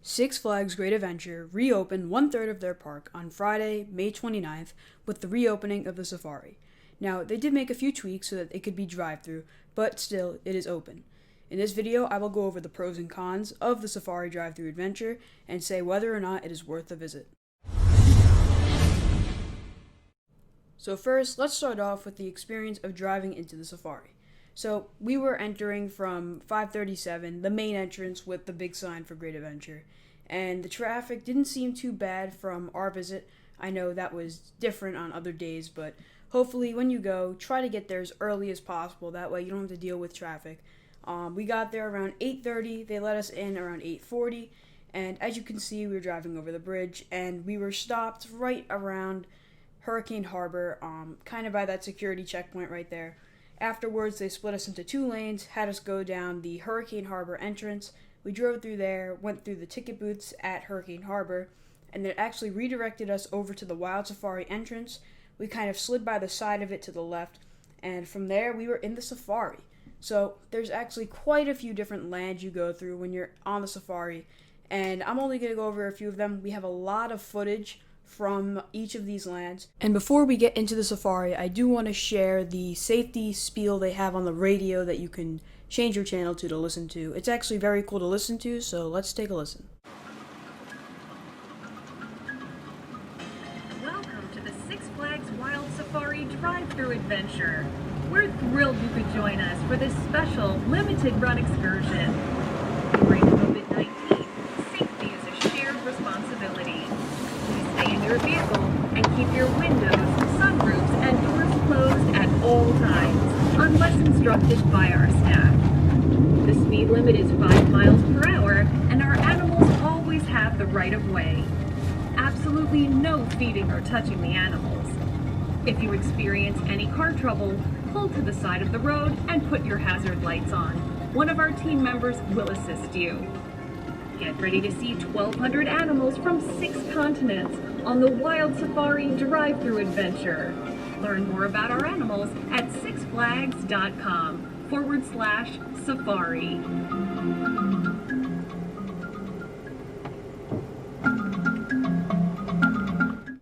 Six Flags Great Adventure reopened one-third of their park on Friday, May 29th, with the reopening of the safari. Now, they did make a few tweaks so that it could be drive-through, but still, it is open. In this video, I will go over the pros and cons of the safari drive-through adventure and say whether or not it is worth a visit. So first, let's start off with the experience of driving into the safari. So we were entering from 537, the main entrance with the big sign for Great Adventure, and the traffic didn't seem too bad from our visit. I know that was different on other days, but hopefully when you go, try to get there as early as possible. That way you don't have to deal with traffic. We got there around 8:30. They let us in around 8:40, and as you can see, we were driving over the bridge, and we were stopped right around Hurricane Harbor, kind of by that security checkpoint right there. Afterwards, they split us into two lanes, had us go down the Hurricane Harbor entrance. We drove through there, went through the ticket booths at Hurricane Harbor, and it actually redirected us over to the Wild Safari entrance. We kind of slid by the side of it to the left, and from there, we were in the safari. So there's actually quite a few different lands you go through when you're on the safari, and I'm only going to go over a few of them. We have a lot of footage from each of these lands. And before we get into the safari, I do want to share the safety spiel they have on the radio that you can change your channel to listen to. It's actually very cool to listen to, so let's take a listen. Welcome to the Six Flags Wild Safari Drive-Thru Adventure. We're thrilled you could join us for this special limited run excursion. During COVID-19, safety is a shared responsibility. Stay in your vehicle and keep your windows, sunroofs, and doors closed at all times, unless instructed by our staff. The speed limit is 5 miles per hour, and our animals always have the right of way. Absolutely no feeding or touching the animals. If you experience any car trouble, pull to the side of the road and put your hazard lights on. One of our team members will assist you. Get ready to see 1,200 animals from 6 continents on the Wild Safari Drive-Thru Adventure. Learn more about our animals at sixflags.com/safari.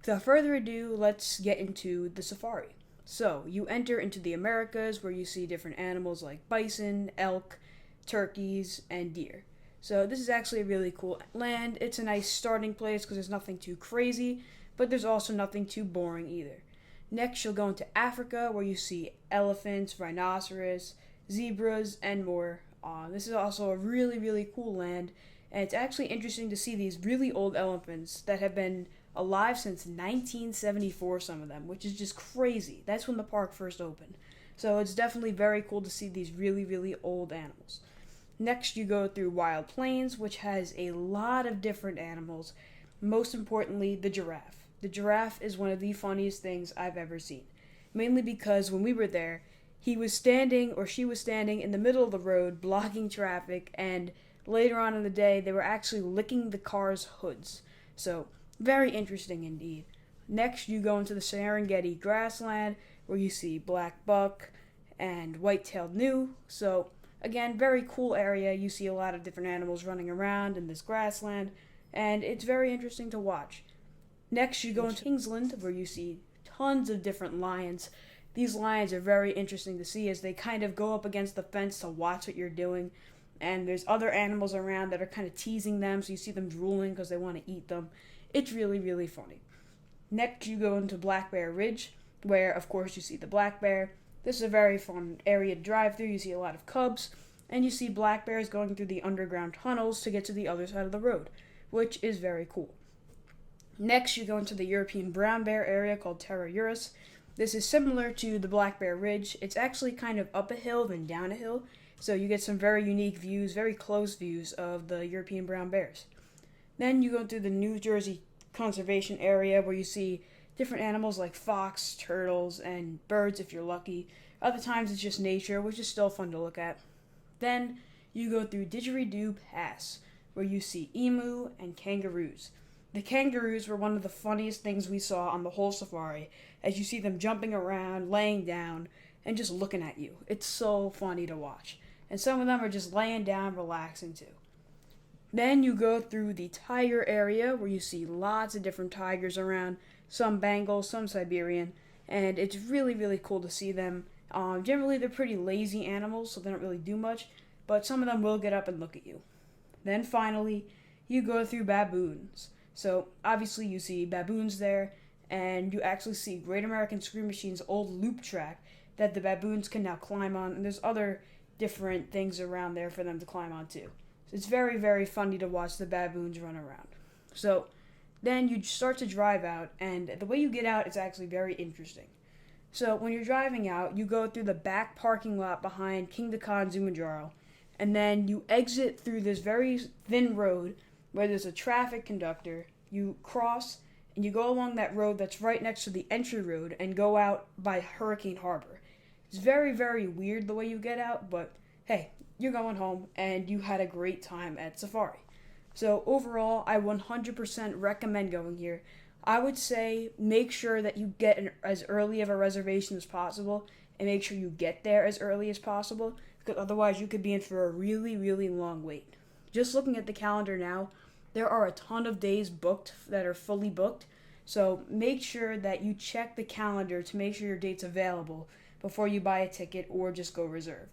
Without further ado, let's get into the safari. So, you enter into the Americas where you see different animals like bison, elk, turkeys, and deer. So this is actually a really cool land. It's a nice starting place because there's nothing too crazy, but there's also nothing too boring either. Next, you'll go into Africa where you see elephants, rhinoceros, zebras, and more. This is also a really, really cool land, and it's actually interesting to see these really old elephants that have been alive since 1974, some of them, which is just crazy. That's when the park first opened. So it's definitely very cool to see these really, really old animals. Next, you go through Wild Plains, which has a lot of different animals. Most importantly, the giraffe. The giraffe is one of the funniest things I've ever seen. Mainly because when we were there, he was standing, or she was standing, in the middle of the road, blocking traffic, and later on in the day, they were actually licking the car's hoods. So, very interesting indeed. Next, you go into the Serengeti grassland, where you see black buck and white-tailed gnu. So, again, very cool area. You see a lot of different animals running around in this grassland, and it's very interesting to watch. Next, you go into Kingsland, where you see tons of different lions. These lions are very interesting to see as they kind of go up against the fence to watch what you're doing, and there's other animals around that are kind of teasing them, so you see them drooling because they want to eat them. It's really, really funny. Next, you go into Black Bear Ridge, where, of course, you see the black bear. This is a very fun area to drive through. You see a lot of cubs, and you see black bears going through the underground tunnels to get to the other side of the road, which is very cool. Next, you go into the European brown bear area called Terra Eurus. This is similar to the Black Bear Ridge. It's actually kind of up a hill than down a hill, so you get some very unique views, very close views of the European brown bears. Then you go through the New Jersey conservation area where you see different animals like fox, turtles, and birds if you're lucky. Other times it's just nature, which is still fun to look at. Then you go through Didgeridoo Pass, where you see emu and kangaroos. The kangaroos were one of the funniest things we saw on the whole safari, as you see them jumping around, laying down, and just looking at you. It's so funny to watch. And some of them are just laying down, relaxing too. Then you go through the tiger area where you see lots of different tigers around, some Bengal, some Siberian, and it's really, really cool to see them. Generally, they're pretty lazy animals, so they don't really do much, but some of them will get up and look at you. Then finally, you go through baboons. So obviously you see baboons there, and you actually see Great American Scream Machine's old loop track that the baboons can now climb on, and there's other different things around there for them to climb on too. So it's very, very funny to watch the baboons run around. So then you start to drive out, and the way you get out is actually very interesting. So when you're driving out, you go through the back parking lot behind King Khan Zumanjaro, and then you exit through this very thin road where there's a traffic conductor. You cross, and you go along that road that's right next to the entry road and go out by Hurricane Harbor. It's very, very weird the way you get out, but hey, you're going home, and you had a great time at Safari. So overall, I 100% recommend going here. I would say make sure that you get as early of a reservation as possible, and make sure you get there as early as possible, because otherwise you could be in for a really, really long wait. Just looking at the calendar now, there are a ton of days booked that are fully booked, so make sure that you check the calendar to make sure your date's available before you buy a ticket or just go reserve.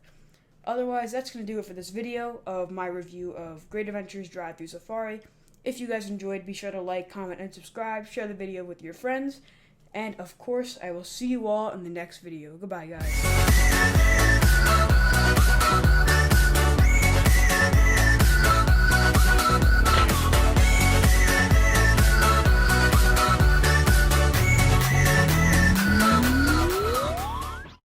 Otherwise, that's going to do it for this video of my review of Great Adventures Drive-Thru Safari. If you guys enjoyed, be sure to like, comment, and subscribe. Share the video with your friends. And, of course, I will see you all in the next video. Goodbye, guys.